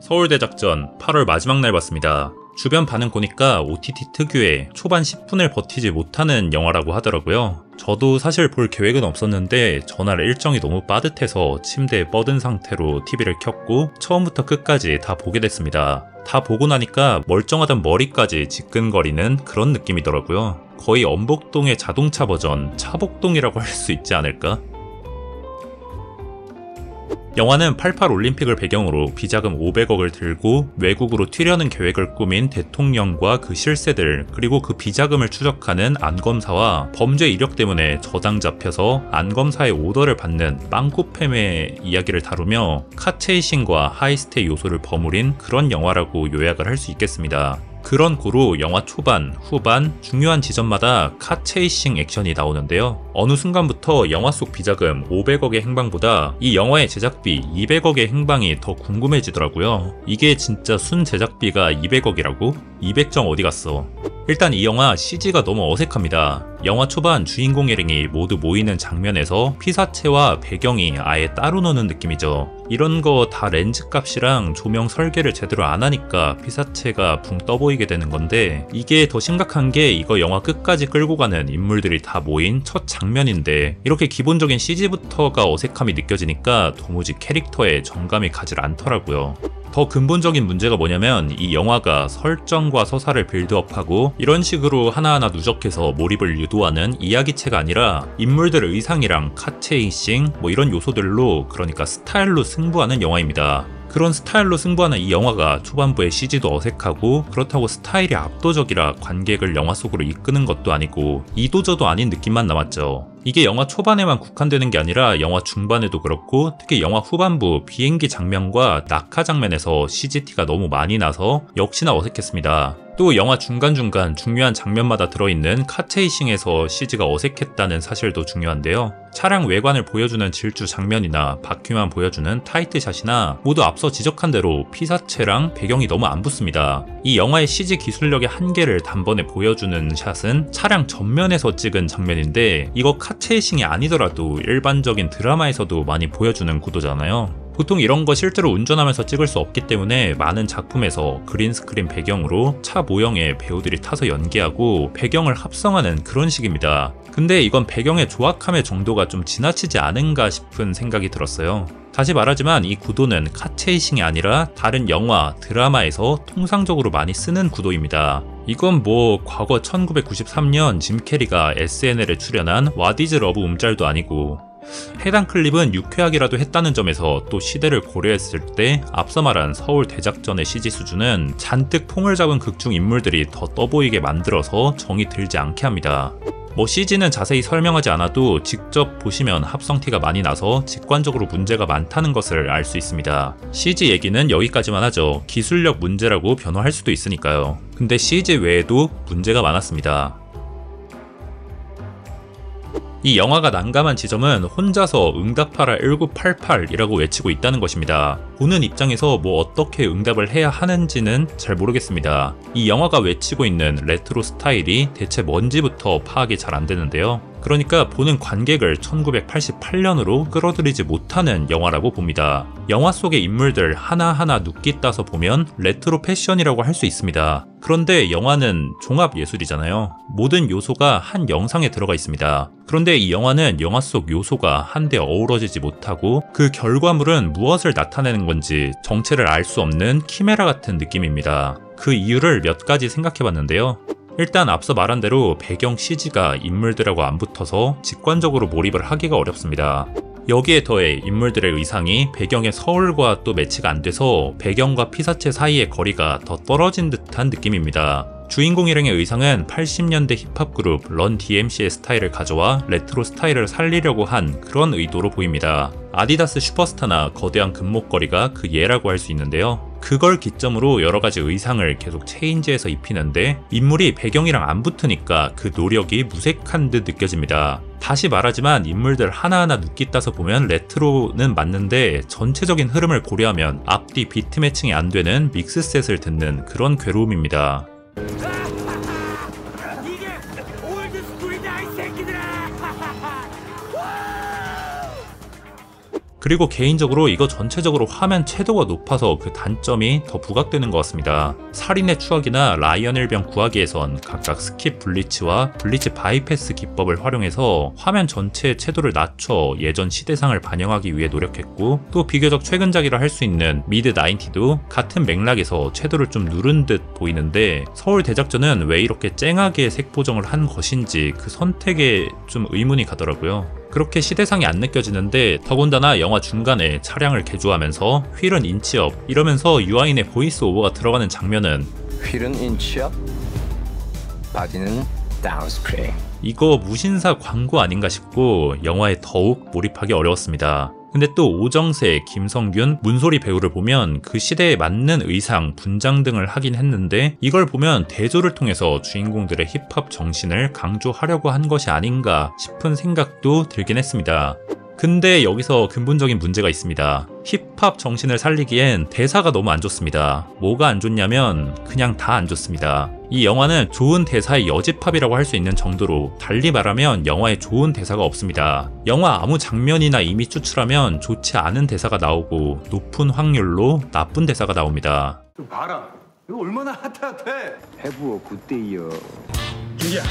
서울대작전 8월 마지막 날 봤습니다. 주변 반응 보니까 OTT 특유의 초반 10분을 버티지 못하는 영화라고 하더라고요. 저도 사실 볼 계획은 없었는데 전날 일정이 너무 빠듯해서 침대에 뻗은 상태로 TV를 켰고 처음부터 끝까지 다 보게 됐습니다. 다 보고 나니까 멀쩡하던 머리까지 지끈거리는 그런 느낌이더라고요. 거의 엄복동의 자동차 버전, 차복동이라고 할 수 있지 않을까? 영화는 88 올림픽을 배경으로 비자금 500억을 들고 외국으로 튀려는 계획을 꾸민 대통령과 그 실세들, 그리고 그 비자금을 추적하는 안검사와 범죄 이력 때문에 저당 잡혀서 안검사의 오더를 받는 빵꾸팸의 이야기를 다루며 카체이싱과 하이스테 요소를 버무린 그런 영화라고 요약을 할 수 있겠습니다. 그런 구로 영화 초반, 후반, 중요한 지점마다 카체이싱 액션이 나오는데요. 어느 순간부터 영화 속 비자금 500억의 행방보다 이 영화의 제작비 200억의 행방이 더 궁금해지더라고요. 이게 진짜 순 제작비가 200억이라고? 200정 어디 갔어? 일단 이 영화 CG가 너무 어색합니다. 영화 초반 주인공 일행이 모두 모이는 장면에서 피사체와 배경이 아예 따로 노는 느낌이죠. 이런 거 다 렌즈 값이랑 조명 설계를 제대로 안 하니까 피사체가 붕 떠 보이게 되는 건데, 이게 더 심각한 게 이거 영화 끝까지 끌고 가는 인물들이 다 모인 첫 장면인데 이렇게 기본적인 CG부터가 어색함이 느껴지니까 도무지 캐릭터에 정감이 가질 않더라고요. 더 근본적인 문제가 뭐냐면 이 영화가 설정과 서사를 빌드업하고 이런 식으로 하나하나 누적해서 몰입을 유도하는 이야기체가 아니라 인물들 의상이랑 카체이싱 이런 요소들로, 그러니까 스타일로 승부하는 영화입니다. 그런 스타일로 승부하는 이 영화가 초반부에 CG도 어색하고 그렇다고 스타일이 압도적이라 관객을 영화 속으로 이끄는 것도 아니고 이도저도 아닌 느낌만 남았죠. 이게 영화 초반에만 국한되는 게 아니라 영화 중반에도 그렇고 특히 영화 후반부 비행기 장면과 낙하 장면에서 CG티가 너무 많이 나서 역시나 어색했습니다. 또 영화 중간중간 중요한 장면마다 들어있는 카체이싱에서 CG가 어색했다는 사실도 중요한데요. 차량 외관을 보여주는 질주 장면이나 바퀴만 보여주는 타이트샷이나 모두 앞서 지적한 대로 피사체랑 배경이 너무 안 붙습니다. 이 영화의 CG 기술력의 한계를 단번에 보여주는 샷은 차량 전면에서 찍은 장면인데 이거 카체이싱이 아니더라도 일반적인 드라마에서도 많이 보여주는 구도잖아요. 보통 이런 거 실제로 운전하면서 찍을 수 없기 때문에 많은 작품에서 그린스크린 배경으로 차 모형에 배우들이 타서 연기하고 배경을 합성하는 그런 식입니다. 근데 이건 배경의 조악함의 정도가 좀 지나치지 않은가 싶은 생각이 들었어요. 다시 말하지만 이 구도는 카체이싱이 아니라 다른 영화, 드라마에서 통상적으로 많이 쓰는 구도입니다. 이건 과거 1993년 짐 캐리가 SNL에 출연한 What is Love 음짤도 아니고, 해당 클립은 유쾌하기라도 했다는 점에서 또 시대를 고려했을 때 앞서 말한 서울 대작전의 CG 수준은 잔뜩 퐁을 잡은 극중 인물들이 더 떠보이게 만들어서 정이 들지 않게 합니다. CG는 자세히 설명하지 않아도 직접 보시면 합성티가 많이 나서 직관적으로 문제가 많다는 것을 알 수 있습니다. CG 얘기는 여기까지만 하죠. 기술력 문제라고 변호할 수도 있으니까요. 근데 CG 외에도 문제가 많았습니다. 이 영화가 난감한 지점은 혼자서 응답하라 1988이라고 외치고 있다는 것입니다. 보는 입장에서 어떻게 응답을 해야 하는지는 잘 모르겠습니다. 이 영화가 외치고 있는 레트로 스타일이 대체 뭔지부터 파악이 잘 안 되는데요. 그러니까 보는 관객을 1988년으로 끌어들이지 못하는 영화라고 봅니다. 영화 속의 인물들 하나하나 눕기 따서 보면 레트로 패션이라고 할 수 있습니다. 그런데 영화는 종합예술이잖아요. 모든 요소가 한 영상에 들어가 있습니다. 그런데 이 영화는 영화 속 요소가 한데 어우러지지 못하고 그 결과물은 무엇을 나타내는 건지 정체를 알 수 없는 키메라 같은 느낌입니다. 그 이유를 몇 가지 생각해봤는데요. 일단 앞서 말한 대로 배경 CG가 인물들하고 안 붙어서 직관적으로 몰입을 하기가 어렵습니다. 여기에 더해 인물들의 의상이 배경의 서울과 또 매치가 안 돼서 배경과 피사체 사이의 거리가 더 떨어진 듯한 느낌입니다. 주인공 일행의 의상은 80년대 힙합 그룹 런 DMC의 스타일을 가져와 레트로 스타일을 살리려고 한 그런 의도로 보입니다. 아디다스 슈퍼스타나 거대한 금목걸이가 그 예라고 할 수 있는데요. 그걸 기점으로 여러가지 의상을 계속 체인지해서 입히는데 인물이 배경이랑 안 붙으니까 그 노력이 무색한 듯 느껴집니다. 다시 말하지만 인물들 하나하나 눕기 따서 보면 레트로는 맞는데 전체적인 흐름을 고려하면 앞뒤 비트 매칭이 안 되는 믹스셋을 듣는 그런 괴로움입니다. 이게 올드스쿨이다 이 새끼들아. 그리고 개인적으로 이거 전체적으로 화면 채도가 높아서 그 단점이 더 부각되는 것 같습니다. 살인의 추억이나 라이언 일병 구하기에선 각각 스킵 블리츠와 블리츠 바이패스 기법을 활용해서 화면 전체의 채도를 낮춰 예전 시대상을 반영하기 위해 노력했고, 또 비교적 최근작이라 할 수 있는 미드 90도 같은 맥락에서 채도를 좀 누른 듯 보이는데, 서울 대작전은 왜 이렇게 쨍하게 색 보정을 한 것인지 그 선택에 좀 의문이 가더라고요. 그렇게 시대상이 안 느껴지는데, 더군다나 영화 중간에 차량을 개조하면서 휠은 인치업 이러면서 유아인의 보이스 오버가 들어가는 장면은 휠은 인치업, 바디는 다운스프링. 이거 무신사 광고 아닌가 싶고 영화에 더욱 몰입하기 어려웠습니다. 근데 또 오정세, 김성균, 문소리 배우를 보면 그 시대에 맞는 의상, 분장 등을 하긴 했는데, 이걸 보면 대조를 통해서 주인공들의 힙합 정신을 강조하려고 한 것이 아닌가 싶은 생각도 들긴 했습니다. 근데 여기서 근본적인 문제가 있습니다. 힙합 정신을 살리기엔 대사가 너무 안 좋습니다. 뭐가 안 좋냐면 그냥 다 안 좋습니다. 이 영화는 좋은 대사의 여집합이라고 할 수 있는 정도로, 달리 말하면 영화에 좋은 대사가 없습니다. 영화 아무 장면이나 이미 추출하면 좋지 않은 대사가 나오고 높은 확률로 나쁜 대사가 나옵니다. 좀 봐라. 이거 얼마나 핫해. 해부어 굿데이요. 준기야.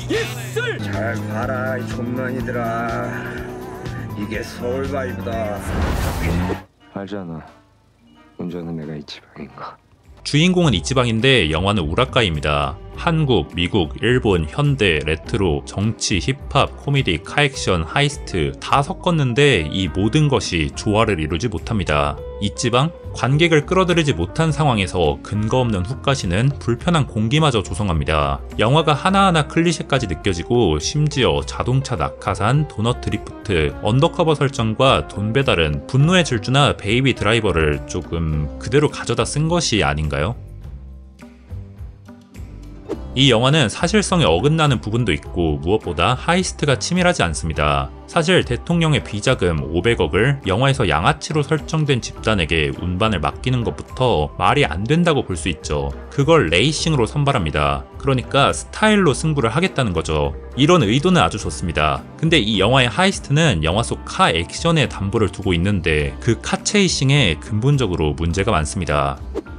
예술. 잘 봐라 이 존만이들아. 이게 서울 바이브다. 알잖아. 운전은 내가 이 지방인 거. 주인공은 이지방인데 영화는 우라카이입니다. 한국, 미국, 일본, 현대, 레트로, 정치, 힙합, 코미디, 카액션, 하이스트 다 섞었는데 이 모든 것이 조화를 이루지 못합니다. 이지방? 관객을 끌어들이지 못한 상황에서 근거 없는 훅가시는 불편한 공기마저 조성합니다. 영화가 하나하나 클리셰까지 느껴지고, 심지어 자동차 낙하산, 도넛 드리프트, 언더커버 설정과 돈 배달은 분노의 질주나 베이비 드라이버를 조금 그대로 가져다 쓴 것이 아닌가요? 이 영화는 사실성에 어긋나는 부분도 있고, 무엇보다 하이스트가 치밀하지 않습니다. 사실 대통령의 비자금 500억을 영화에서 양아치로 설정된 집단에게 운반을 맡기는 것부터 말이 안 된다고 볼 수 있죠. 그걸 레이싱으로 선발합니다. 그러니까 스타일로 승부를 하겠다는 거죠. 이런 의도는 아주 좋습니다. 근데 이 영화의 하이스트는 영화 속 카 액션에 담보를 두고 있는데, 그 카 체이싱에 근본적으로 문제가 많습니다.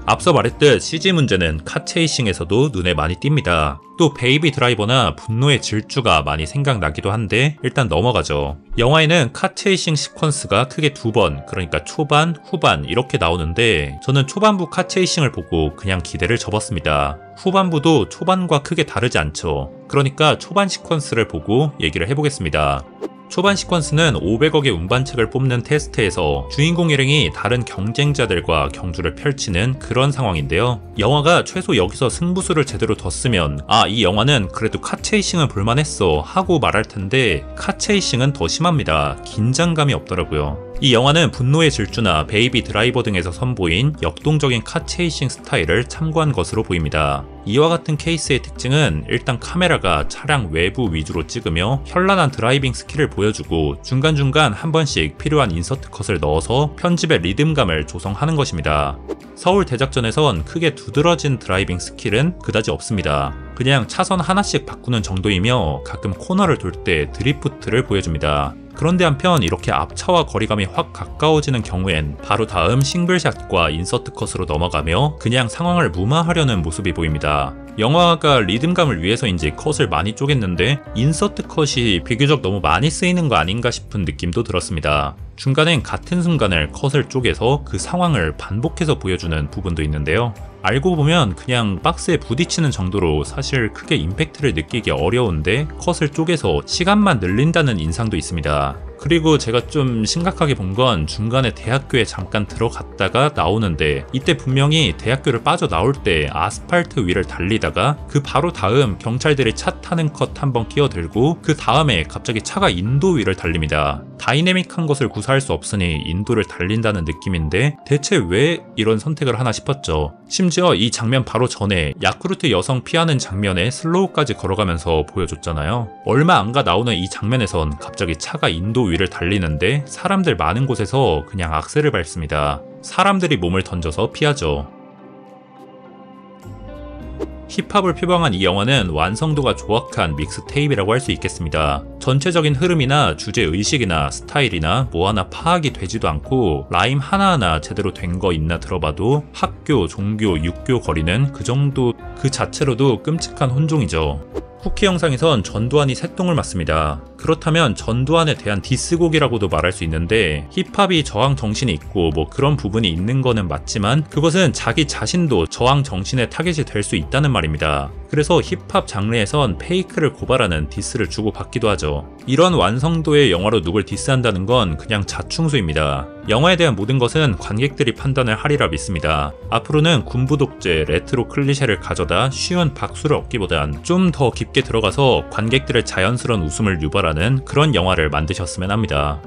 앞서 말했듯 CG 문제는 카체이싱에서도 눈에 많이 띕니다. 또 베이비 드라이버나 분노의 질주가 많이 생각나기도 한데 일단 넘어가죠. 영화에는 카체이싱 시퀀스가 크게 두 번, 그러니까 초반, 후반 이렇게 나오는데, 저는 초반부 카체이싱을 보고 그냥 기대를 접었습니다. 후반부도 초반과 크게 다르지 않죠. 그러니까 초반 시퀀스를 보고 얘기를 해보겠습니다. 초반 시퀀스는 500억의 운반책을 뽑는 테스트에서 주인공 일행이 다른 경쟁자들과 경주를 펼치는 그런 상황인데요. 영화가 최소 여기서 승부수를 제대로 뒀으면 이 영화는 그래도 카체이싱은 볼만했어 하고 말할 텐데, 카체이싱은 더 심합니다. 긴장감이 없더라고요. 이 영화는 분노의 질주나 베이비 드라이버 등에서 선보인 역동적인 카체이싱 스타일을 참고한 것으로 보입니다. 이와 같은 케이스의 특징은 일단 카메라가 차량 외부 위주로 찍으며 현란한 드라이빙 스킬을 보여주고, 중간중간 한 번씩 필요한 인서트 컷을 넣어서 편집의 리듬감을 조성하는 것입니다. 서울 대작전에선 크게 두드러진 드라이빙 스킬은 그다지 없습니다. 그냥 차선 하나씩 바꾸는 정도이며 가끔 코너를 돌 때 드리프트를 보여줍니다. 그런데 한편 이렇게 앞차와 거리감이 확 가까워지는 경우엔 바로 다음 싱글샷과 인서트 컷으로 넘어가며 그냥 상황을 무마하려는 모습이 보입니다. 영화가 리듬감을 위해서인지 컷을 많이 쪼갰는데 인서트 컷이 비교적 너무 많이 쓰이는 거 아닌가 싶은 느낌도 들었습니다. 중간엔 같은 순간을 컷을 쪼개서 그 상황을 반복해서 보여주는 부분도 있는데요. 알고 보면 그냥 박스에 부딪히는 정도로 사실 크게 임팩트를 느끼기 어려운데 컷을 쪼개서 시간만 늘린다는 인상도 있습니다. 그리고 제가 좀 심각하게 본 건 중간에 대학교에 잠깐 들어갔다가 나오는데, 이때 분명히 대학교를 빠져나올 때 아스팔트 위를 달리다가 그 바로 다음 경찰들이 차 타는 컷 한번 끼어들고, 그 다음에 갑자기 차가 인도 위를 달립니다. 다이내믹한 것을 구사할 수 없으니 인도를 달린다는 느낌인데 대체 왜 이런 선택을 하나 싶었죠. 심지어 이 장면 바로 전에 야쿠르트 여성 피하는 장면에 슬로우까지 걸어가면서 보여줬잖아요. 얼마 안 가 나오는 이 장면에선 갑자기 차가 인도 위를 달리는데 사람들 많은 곳에서 그냥 악셀을 밟습니다. 사람들이 몸을 던져서 피하죠. 힙합을 표방한 이 영화는 완성도가 조악한 믹스테이프라고 할 수 있겠습니다. 전체적인 흐름이나 주제의식이나 스타일이나 뭐 하나 파악이 되지도 않고 라임 하나하나 제대로 된 거 있나 들어봐도 학교, 종교, 육교 거리는 그 정도 그 자체로도 끔찍한 혼종이죠. 쿠키 영상에선 전두환이 새똥을 맞습니다. 그렇다면 전두환에 대한 디스곡이라고도 말할 수 있는데 힙합이 저항 정신이 있고 뭐 그런 부분이 있는 거는 맞지만 그것은 자기 자신도 저항 정신의 타겟이 될 수 있다는 말입니다. 그래서 힙합 장르에선 페이크를 고발하는 디스를 주고받기도 하죠. 이런 완성도의 영화로 누굴 디스한다는 건 그냥 자충수입니다. 영화에 대한 모든 것은 관객들이 판단을 하리라 믿습니다. 앞으로는 군부 독재, 레트로 클리셰를 가져다 쉬운 박수를 얻기보단 좀 더 깊게 들어가서 관객들의 자연스러운 웃음을 유발하는 그런 영화를 만드셨으면 합니다.